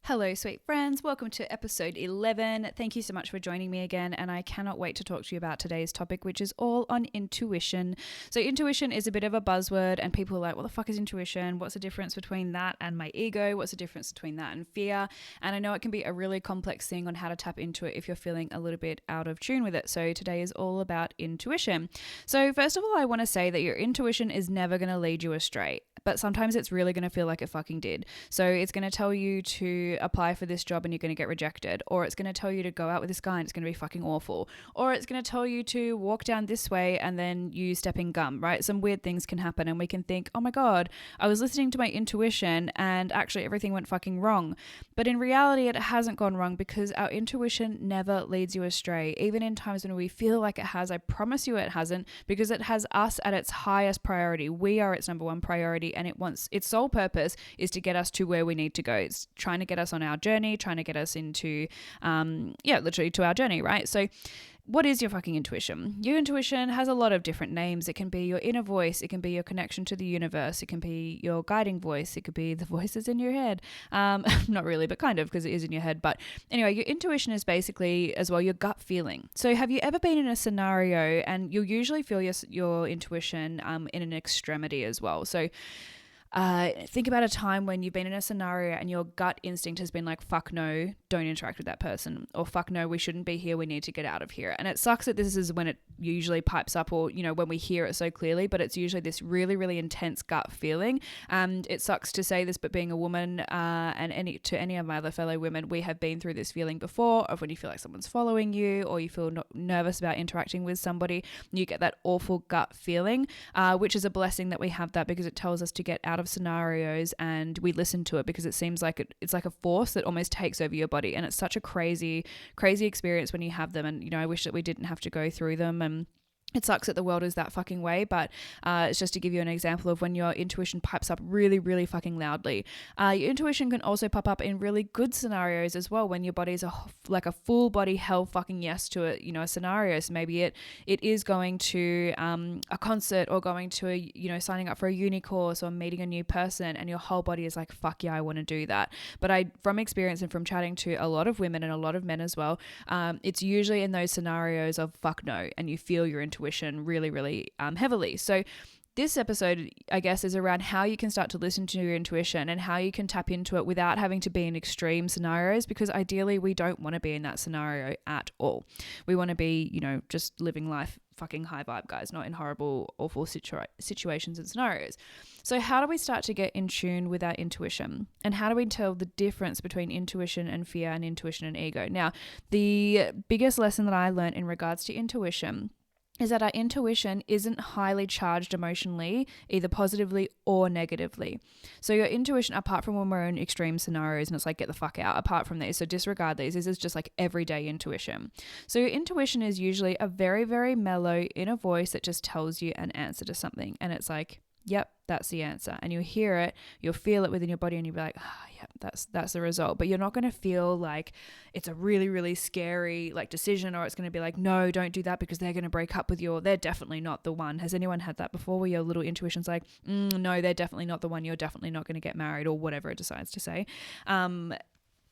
Hello, sweet friends. Welcome to episode 11. Thank you so much for joining me again, and I cannot wait to talk to you about today's topic, which is all on intuition. So intuition is a bit of a buzzword, and people are like, what the fuck is intuition? What's the difference between that and my ego? What's the difference between that and fear? And I know it can be a really complex thing on how to tap into it if you're feeling a little bit out of tune with it. So today is all about intuition. So first of all, I want to say that your intuition is never going to lead you astray, but sometimes it's really going to feel like it fucking did. So it's going to tell you to apply for this job and you're going to get rejected, or it's going to tell you to go out with this guy and it's going to be fucking awful, or it's going to tell you to walk down this way and then you step in gum, right? Some weird things can happen and we can think, oh my God, I was listening to my intuition and actually everything went fucking wrong. But in reality, it hasn't gone wrong because our intuition never leads you astray. Even in times when we feel like it has, I promise you it hasn't, because it has us at its highest priority. We are its number one priority, and its sole purpose is to get us to where we need to go. It's trying to get us on our journey, trying to get us into, literally to our journey, right? So what is your fucking intuition? Your intuition has a lot of different names. It can be your inner voice. It can be your connection to the universe. It can be your guiding voice. It could be the voices in your head. Not really, but kind of, because it is in your head. But anyway, your intuition is basically as well your gut feeling. So have you ever been in a scenario and you'll usually feel your intuition in an extremity as well? So think about a time when you've been in a scenario and your gut instinct has been like, fuck no, don't interact with that person, or fuck no, we shouldn't be here, we need to get out of here. And it sucks that this is when it usually pipes up, or when we hear it so clearly, but it's usually this really, really intense gut feeling. And it sucks to say this, but being a woman and any of my other fellow women, we have been through this feeling before of when you feel like someone's following you, or you feel nervous about interacting with somebody, you get that awful gut feeling, which is a blessing that we have that, because it tells us to get out of scenarios and we listen to it, because it seems like it's like a force that almost takes over your body. And it's such a crazy experience when you have them. And I wish that we didn't have to go through them. And it sucks that the world is that fucking way, but it's just to give you an example of when your intuition pipes up really, really fucking loudly. Your intuition can also pop up in really good scenarios as well, when your body's like a full body hell fucking yes to it, a scenario. So maybe it is going to a concert, or going to a, signing up for a uni course, or meeting a new person, and your whole body is like, fuck yeah, I want to do that. But from experience and from chatting to a lot of women and a lot of men as well, it's usually in those scenarios of fuck no, and you feel your intuition really, really heavily. So this episode, I guess, is around how you can start to listen to your intuition and how you can tap into it without having to be in extreme scenarios, because ideally we don't want to be in that scenario at all. We want to be, just living life fucking high vibe, guys, not in horrible, awful situations and scenarios. So how do we start to get in tune with our intuition? And how do we tell the difference between intuition and fear, and intuition and ego? Now, the biggest lesson that I learned in regards to intuition is that our intuition isn't highly charged emotionally, either positively or negatively. So your intuition, apart from when we're in extreme scenarios and it's like, get the fuck out, apart from these, so disregard these, this is just like everyday intuition. So your intuition is usually a very, very mellow inner voice that just tells you an answer to something. And it's like, yep, that's the answer. And you'll hear it, you'll feel it within your body, and you'll be like, yep, that's the result. But you're not going to feel like it's a really, really scary decision, or it's going to be like, no, don't do that because they're going to break up with you, or they're definitely not the one. Has anyone had that before, where your little intuition's like, no, they're definitely not the one, you're definitely not going to get married, or whatever it decides to say.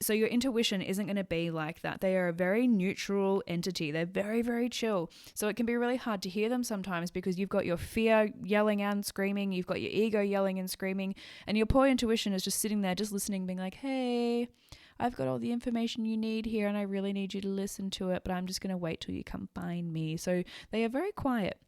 So your intuition isn't going to be like that. They are a very neutral entity. They're very, very chill. So it can be really hard to hear them sometimes, because you've got your fear yelling and screaming, you've got your ego yelling and screaming, and your poor intuition is just sitting there, just listening, being like, hey, I've got all the information you need here and I really need you to listen to it, but I'm just going to wait till you come find me. So they are very quiet.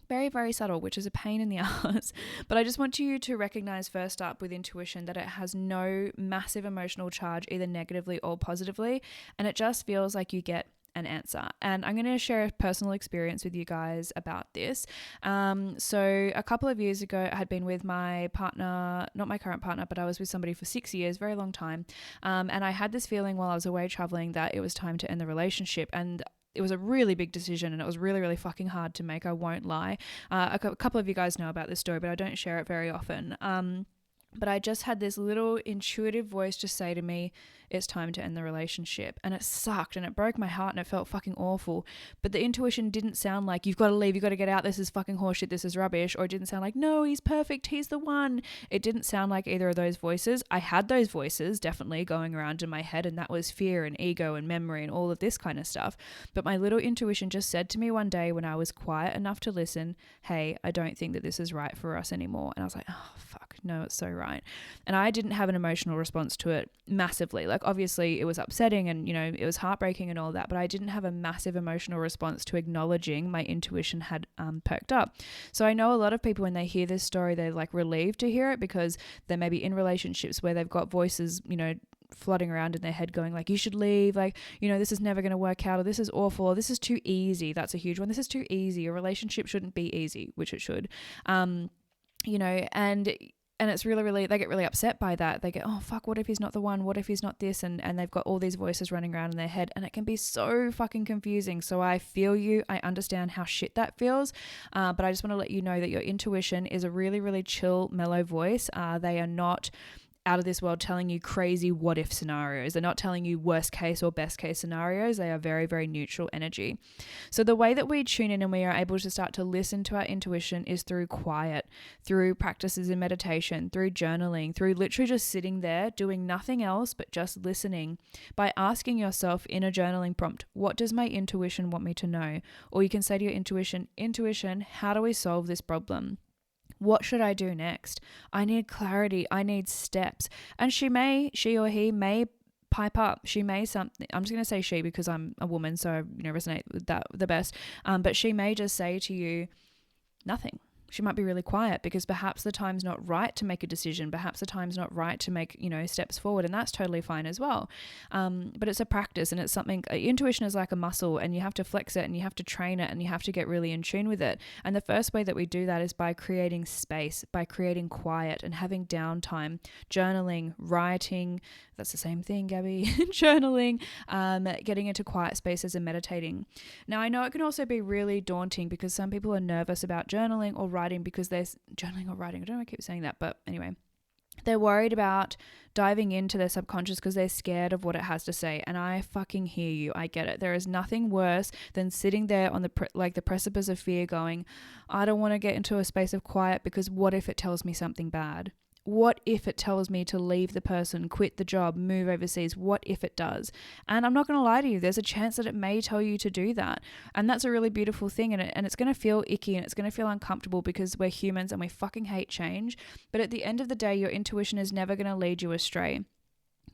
Very, very subtle, which is a pain in the ass. But I just want you to recognize first up with intuition that it has no massive emotional charge, either negatively or positively. And it just feels like you get an answer. And I'm going to share a personal experience with you guys about this. So a couple of years ago, I had been with my partner, not my current partner, but I was with somebody for 6 years, very long time. And I had this feeling while I was away traveling that it was time to end the relationship. And it was a really big decision, and it was really, really fucking hard to make, I won't lie. A couple of you guys know about this story, but I don't share it very often. But I just had this little intuitive voice just say to me, it's time to end the relationship. And it sucked and it broke my heart and it felt fucking awful. But the intuition didn't sound like, you've got to leave, you've got to get out, this is fucking horseshit, this is rubbish. Or it didn't sound like, no, he's perfect, he's the one. It didn't sound like either of those voices. I had those voices definitely going around in my head, and that was fear and ego and memory and all of this kind of stuff. But my little intuition just said to me one day when I was quiet enough to listen, hey, I don't think that this is right for us anymore. And I was like, oh, fuck, no, it's so right. And I didn't have an emotional response to it massively. Like, obviously it was upsetting and, you know, it was heartbreaking and all that, but I didn't have a massive emotional response to acknowledging my intuition had perked up. So I know a lot of people, when they hear this story, they're like relieved to hear it, because they may be in relationships where they've got voices, you know, flooding around in their head going like, you should leave, like, you know, this is never going to work out, or this is awful, or this is too easy. That's a huge one. This is too easy. A relationship shouldn't be easy, which it should. You know, and it's really, they get really upset by that. They get, oh fuck, what if he's not the one? What if he's not this? And they've got all these voices running around in their head, and it can be so fucking confusing. So I feel you. I understand how shit that feels. But I just want to let you know that your intuition is a really, really chill, mellow voice. They are not out of this world telling you crazy what if scenarios. They're not telling you worst case or best case scenarios. They are very, very neutral energy. So the way that we tune in and we are able to start to listen to our intuition is through quiet, through practices in meditation, through journaling, through literally just sitting there doing nothing else but just listening, by asking yourself in a journaling prompt, what does my intuition want me to know? Or you can say to your intuition, how do we solve this problem? What should I do next? I need clarity. I need steps. And she or he may pipe up. She may something. I'm just going to say she because I'm a woman, so I resonate with that the best. But she may just say to you, nothing. She might be really quiet because perhaps the time's not right to make a decision. Perhaps the time's not right to make, steps forward, and that's totally fine as well. But it's a practice, and it's something, intuition is like a muscle, and you have to flex it and you have to train it and you have to get really in tune with it. And the first way that we do that is by creating space, by creating quiet and having downtime, journaling, writing. That's the same thing, Gabby. Journaling, getting into quiet spaces and meditating. Now, I know it can also be really daunting because some people are nervous about journaling or writing because they're journaling or writing. I don't know why I keep saying that, but anyway, they're worried about diving into their subconscious because they're scared of what it has to say. And I fucking hear you. I get it. There is nothing worse than sitting there on the precipice of fear going, I don't want to get into a space of quiet because what if it tells me something bad? What if it tells me to leave the person, quit the job, move overseas? What if it does? And I'm not going to lie to you, there's a chance that it may tell you to do that. And that's a really beautiful thing. And it's going to feel icky and it's going to feel uncomfortable because we're humans and we fucking hate change. But at the end of the day, your intuition is never going to lead you astray.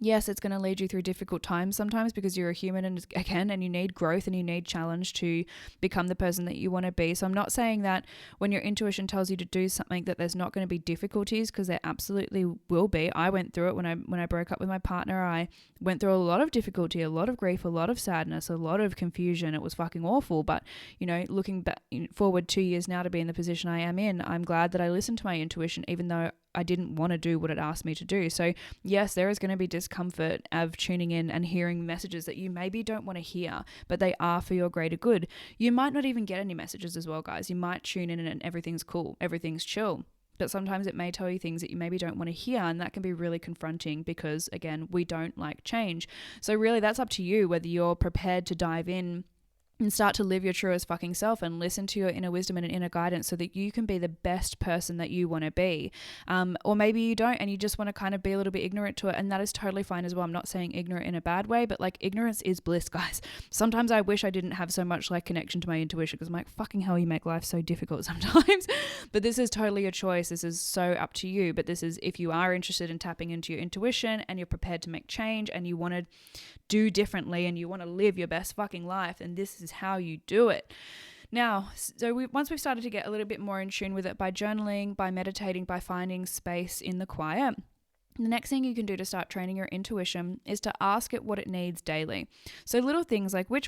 Yes, it's going to lead you through difficult times sometimes because you're a human and you need growth and you need challenge to become the person that you want to be. So I'm not saying that when your intuition tells you to do something that there's not going to be difficulties, because there absolutely will be. I went through it when I broke up with my partner. I went through a lot of difficulty, a lot of grief, a lot of sadness, a lot of confusion. It was fucking awful. But, looking back forward 2 years now to be in the position I am in, I'm glad that I listened to my intuition even though I didn't want to do what it asked me to do. So yes, there is going to be discomfort of tuning in and hearing messages that you maybe don't want to hear, but they are for your greater good. You might not even get any messages as well, guys. You might tune in and everything's cool, everything's chill. But sometimes it may tell you things that you maybe don't want to hear, and that can be really confronting because, again, we don't like change. So really that's up to you whether you're prepared to dive in and start to live your truest fucking self and listen to your inner wisdom and inner guidance so that you can be the best person that you want to be. Or maybe you don't and you just want to kind of be a little bit ignorant to it, and that is totally fine as well. I'm not saying ignorant in a bad way, but ignorance is bliss, guys. Sometimes I wish I didn't have so much connection to my intuition because I'm like, fucking hell, you make life so difficult sometimes. But this is totally your choice. This is so up to you. But this is if you are interested in tapping into your intuition and you're prepared to make change and you want to do differently and you want to live your best fucking life, and this is how you do it. Now, so once we've started to get a little bit more in tune with it by journaling, by meditating, by finding space in the quiet, the next thing you can do to start training your intuition is to ask it what it needs daily. So little things like which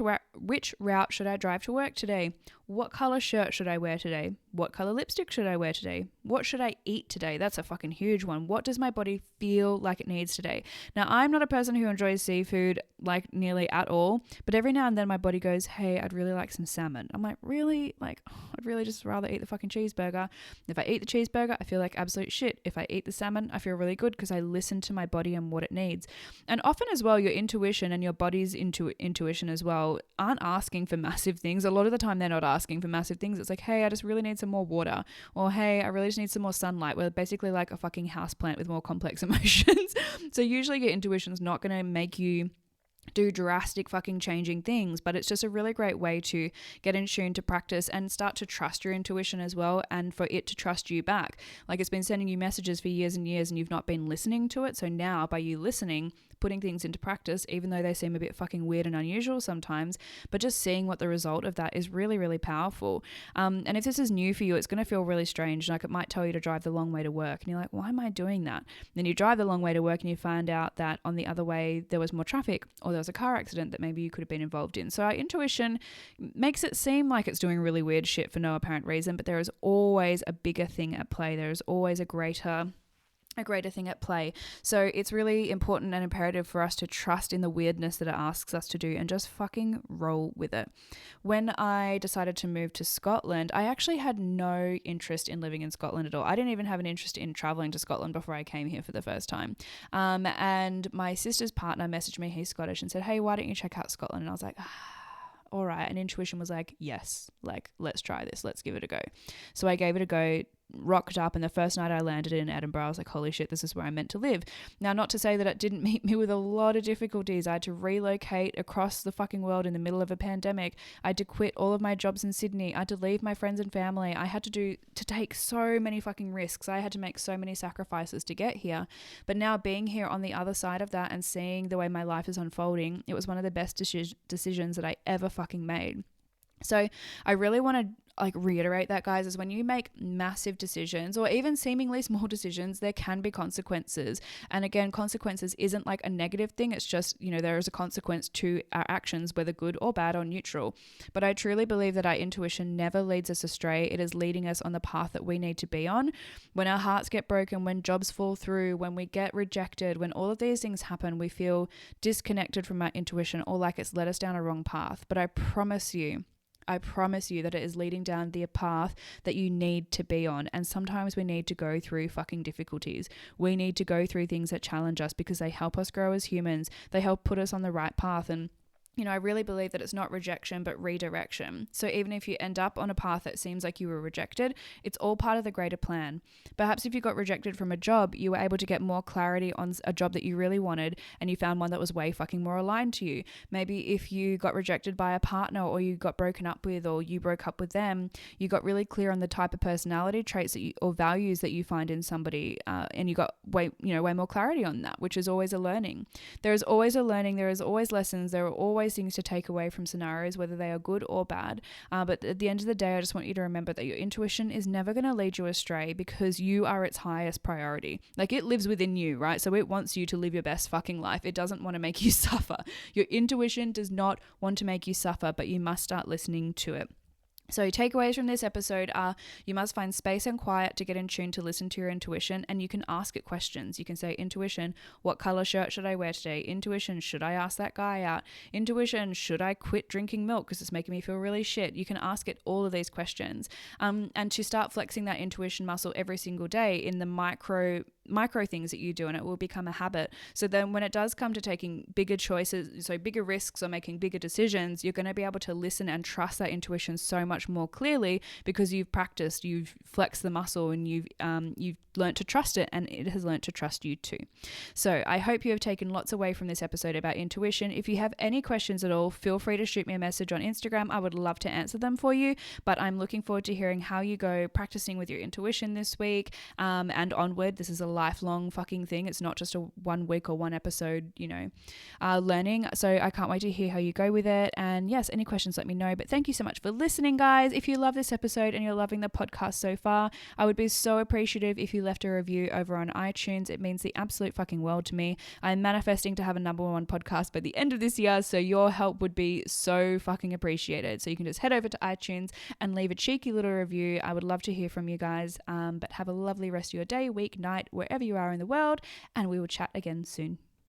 route should I drive to work today? what color shirt should I wear today? What color lipstick should I wear today? What should I eat today? That's a fucking huge one. What does my body feel like it needs today? Now, I'm not a person who enjoys seafood like nearly at all, but every now and then my body goes, hey, I'd really like some salmon. I'm like, really? Like, I'd really just rather eat the fucking cheeseburger. If I eat the cheeseburger, I feel like absolute shit. If I eat the salmon, I feel really good because I listen to my body and what it needs. And often as well, your intuition and your body's intuition as well aren't asking for massive things. A lot of the time they're not asking for massive things. It's like, hey, I just really need some more water, or hey, I really just need some more sunlight. We're basically like a fucking houseplant with more complex emotions. So usually your intuition's not going to make you do drastic fucking changing things, but it's just a really great way to get in tune, to practice and start to trust your intuition as well, and for it to trust you back. Like, it's been sending you messages for years and years and you've not been listening to it. So now by you listening, putting things into practice, even though they seem a bit fucking weird and unusual sometimes, but just seeing what the result of that is really, really powerful. And if this is new for you, it's going to feel really strange. Like, it might tell you to drive the long way to work and you're like, why am I doing that? Then you drive the long way to work and you find out that on the other way there was more traffic, or there was a car accident that maybe you could have been involved in. So our intuition makes it seem like it's doing really weird shit for no apparent reason, but there is always a bigger thing at play. There is always a greater thing at play. So it's really important and imperative for us to trust in the weirdness that it asks us to do and just fucking roll with it. When I decided to move to Scotland, I actually had no interest in living in Scotland at all. I didn't even have an interest in traveling to Scotland before I came here for the first time. And my sister's partner messaged me, he's Scottish, and said, hey, why don't you check out Scotland? And I was like, all right. And intuition was like, yes, like, let's try this. Let's give it a go. So I gave it a go, rocked up, and the first night I landed in Edinburgh, I was like, holy shit, this is where I'm meant to live. Now, not to say that it didn't meet me with a lot of difficulties. I had to relocate across the fucking world in the middle of a pandemic. I had to quit all of my jobs in Sydney. I had to leave my friends and family. I had to take so many fucking risks. I had to make so many sacrifices to get here. But now being here on the other side of that and seeing the way my life is unfolding, it was one of the best decisions that I ever fucking made. So I really want to reiterate that, guys, is when you make massive decisions or even seemingly small decisions, there can be consequences. And again, consequences isn't like a negative thing. It's just, there is a consequence to our actions, whether good or bad or neutral. But I truly believe that our intuition never leads us astray. It is leading us on the path that we need to be on. When our hearts get broken, when jobs fall through, when we get rejected, when all of these things happen, we feel disconnected from our intuition or like it's led us down a wrong path. But I promise you that it is leading down the path that you need to be on. And sometimes we need to go through fucking difficulties. We need to go through things that challenge us because they help us grow as humans. They help put us on the right path. And I really believe that it's not rejection, but redirection. So even if you end up on a path that seems like you were rejected, it's all part of the greater plan. Perhaps if you got rejected from a job, you were able to get more clarity on a job that you really wanted and you found one that was way fucking more aligned to you. Maybe if you got rejected by a partner or you got broken up with or you broke up with them, you got really clear on the type of personality traits or values that you find in somebody, and you got way more clarity on that, which is always a learning. There is always a learning. There is always lessons. There are always things to take away from scenarios, whether they are good or bad. But at the end of the day, I just want you to remember that your intuition is never going to lead you astray because you are its highest priority. Like, it lives within you, right? So it wants you to live your best fucking life. It doesn't want to make you suffer. Your intuition does not want to make you suffer, but you must start listening to it. So takeaways from this episode are: you must find space and quiet to get in tune to listen to your intuition, and you can ask it questions. You can say, intuition, what color shirt should I wear today? Intuition, should I ask that guy out? Intuition, should I quit drinking milk because it's making me feel really shit? You can ask it all of these questions, and to start flexing that intuition muscle every single day in the micro things that you do, and it will become a habit. So then when it does come to taking bigger choices, so bigger risks or making bigger decisions, you're going to be able to listen and trust that intuition so much more clearly because you've practiced, you've flexed the muscle, and you've learned to trust it, and it has learned to trust you too. So I hope you have taken lots away from this episode about intuition. If you have any questions at all, feel free to shoot me a message on Instagram. I would love to answer them for you, but I'm looking forward to hearing how you go practicing with your intuition this week and onward. This is a lifelong fucking thing. It's not just a 1 week or one episode, learning. So I can't wait to hear how you go with it. And yes, any questions, let me know. But thank you so much for listening, guys. If you love this episode and you're loving the podcast so far, I would be so appreciative if you left a review over on iTunes. It means the absolute fucking world to me. I'm manifesting to have a #1 podcast by the end of this year, so your help would be so fucking appreciated. So you can just head over to iTunes and leave a cheeky little review. I would love to hear from you guys. But have a lovely rest of your day, week, night, wherever you are in the world, and we will chat again soon.